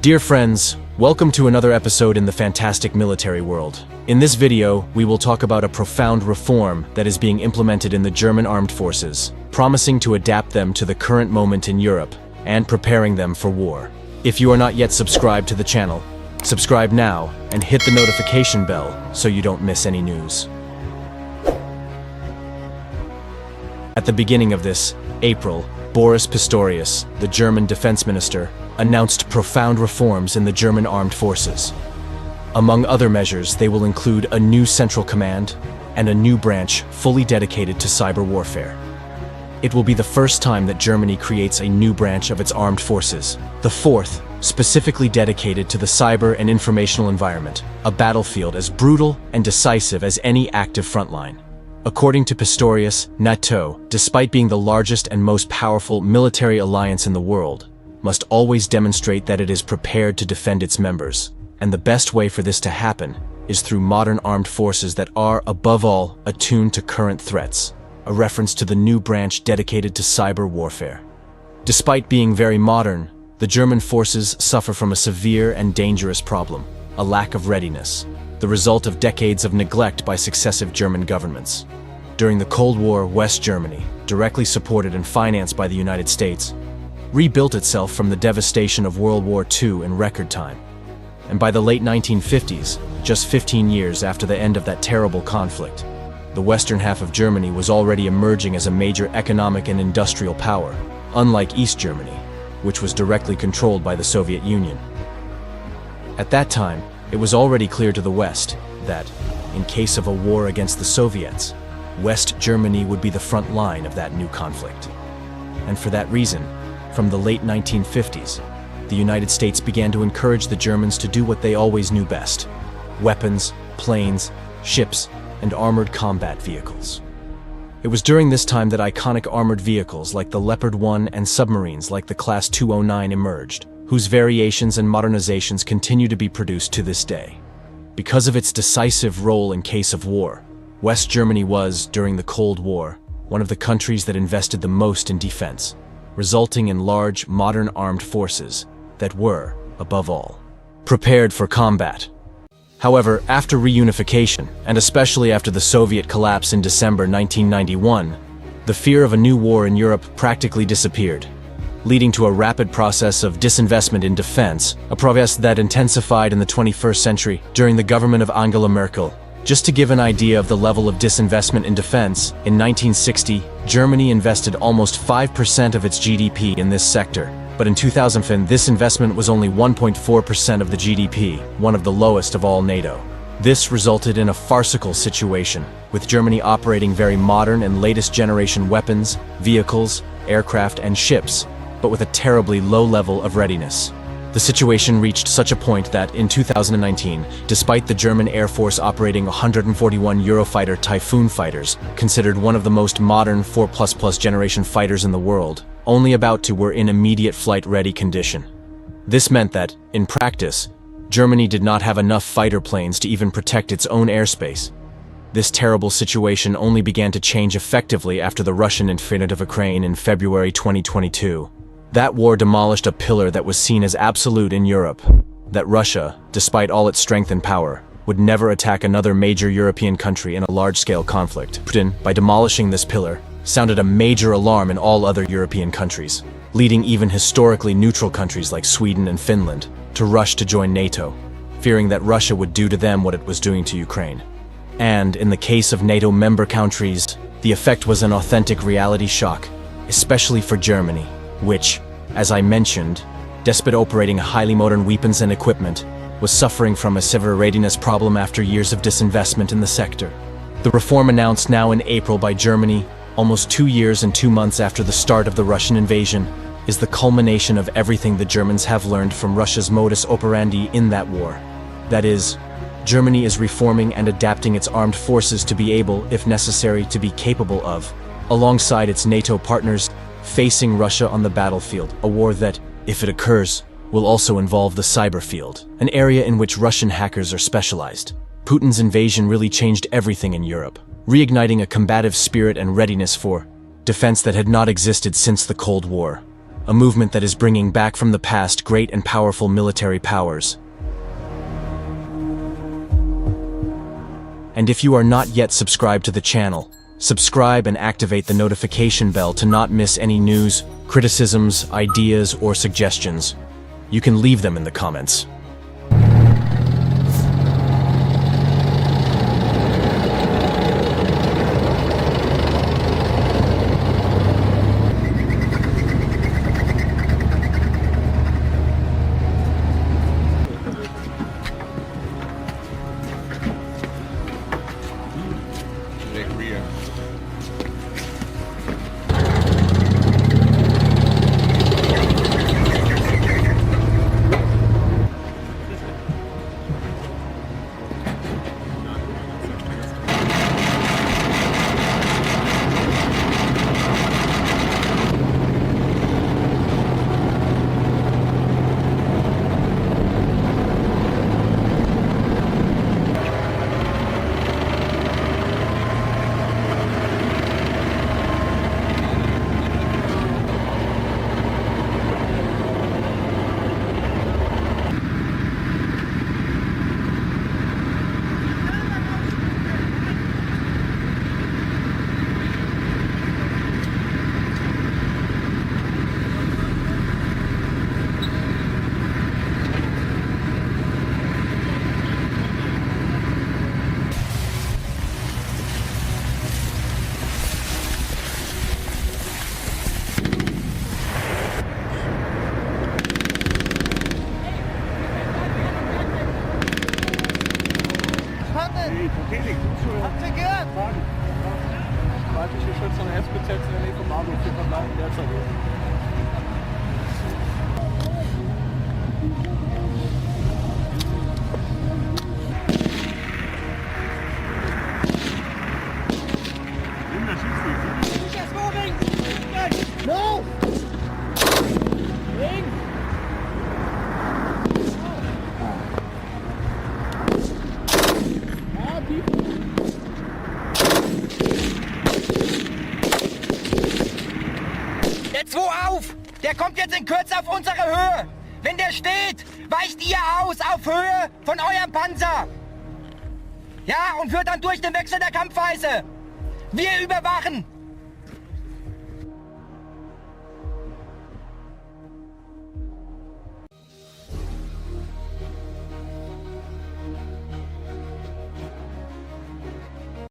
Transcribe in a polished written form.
Dear friends, welcome to another episode in the fantastic military world. In this video, we will talk about a profound reform that is being implemented in the German armed forces, promising to adapt them to the current moment in Europe and preparing them for war. If you are not yet subscribed to the channel, subscribe now and hit the notification bell so you don't miss any news. At the beginning of this, April, Boris Pistorius, the German defense minister, announced profound reforms in the German armed forces. Among other measures, they will include a new central command and a new branch fully dedicated to cyber warfare. It will be the first time that Germany creates a new branch of its armed forces, the fourth, specifically dedicated to the cyber and informational environment, a battlefield as brutal and decisive as any active frontline. According to Pistorius, NATO, despite being the largest and most powerful military alliance in the world, must always demonstrate that it is prepared to defend its members, and the best way for this to happen is through modern armed forces that are, above all, attuned to current threats, a reference to the new branch dedicated to cyber warfare. Despite being very modern, the German forces suffer from a severe and dangerous problem, a lack of readiness, the result of decades of neglect by successive German governments. During the Cold War, West Germany, directly supported and financed by the United States, rebuilt itself from the devastation of World War II in record time. And by the late 1950s, just 15 years after the end of that terrible conflict, the western half of Germany was already emerging as a major economic and industrial power, unlike East Germany, which was directly controlled by the Soviet Union. At that time, it was already clear to the West that, in case of a war against the Soviets, West Germany would be the front line of that new conflict. And for that reason, from the late 1950s, the United States began to encourage the Germans to do what they always knew best: weapons, planes, ships, and armored combat vehicles. It was during this time that iconic armored vehicles like the Leopard 1 and submarines like the Class 209 emerged, whose variations and modernizations continue to be produced to this day. Because of its decisive role in case of war, West Germany was, during the Cold War, one of the countries that invested the most in defense, resulting in large, modern armed forces that were, above all, prepared for combat. However, after reunification, and especially after the Soviet collapse in December 1991, the fear of a new war in Europe practically disappeared, leading to a rapid process of disinvestment in defense, a process that intensified in the 21st century during the government of Angela Merkel. Just to give an idea of the level of disinvestment in defense, in 1960, Germany invested almost 5% of its GDP in this sector, but in 2010 this investment was only 1.4% of the GDP, one of the lowest of all NATO. This resulted in a farcical situation, with Germany operating very modern and latest generation weapons, vehicles, aircraft, and ships, but with a terribly low level of readiness. The situation reached such a point that, in 2019, despite the German Air Force operating 141 Eurofighter Typhoon fighters, considered one of the most modern 4++ generation fighters in the world, only about 2 were in immediate flight-ready condition. This meant that, in practice, Germany did not have enough fighter planes to even protect its own airspace. This terrible situation only began to change effectively after the Russian invasion of Ukraine in February 2022. That war demolished a pillar that was seen as absolute in Europe, that Russia, despite all its strength and power, would never attack another major European country in a large-scale conflict. Putin, by demolishing this pillar, sounded a major alarm in all other European countries, leading even historically neutral countries like Sweden and Finland to rush to join NATO, fearing that Russia would do to them what it was doing to Ukraine. And, in the case of NATO member countries, the effect was an authentic reality shock, especially for Germany, which, as I mentioned, despite operating highly modern weapons and equipment, was suffering from a severe readiness problem after years of disinvestment in the sector. The reform announced now in April by Germany, almost 2 years and 2 months after the start of the Russian invasion, is the culmination of everything the Germans have learned from Russia's modus operandi in that war. That is, Germany is reforming and adapting its armed forces to be able, if necessary, to be capable of, alongside its NATO partners, facing Russia on the battlefield, a war that, if it occurs, will also involve the cyber field, an area in which Russian hackers are specialized. Putin's invasion really changed everything in Europe, reigniting a combative spirit and readiness for defense that had not existed since the Cold War. a movement that is bringing back from the past great and powerful military powers. And if you are not yet subscribed to the channel, subscribe and activate the notification bell to not miss any news, criticisms, ideas, or suggestions. You can leave them in the comments. Habt ihr gehört? Weibliche Schützer und Hetzbezirks in der Nähe vom Bahnhof. Wir verbleiben derzeit. No! Ring! Der 2 auf! Der kommt jetzt in Kürze auf unsere Höhe! Wenn der steht, weicht ihr aus auf Höhe von eurem Panzer! Ja, und führt dann durch den Wechsel der Kampfweise! Wir überwachen!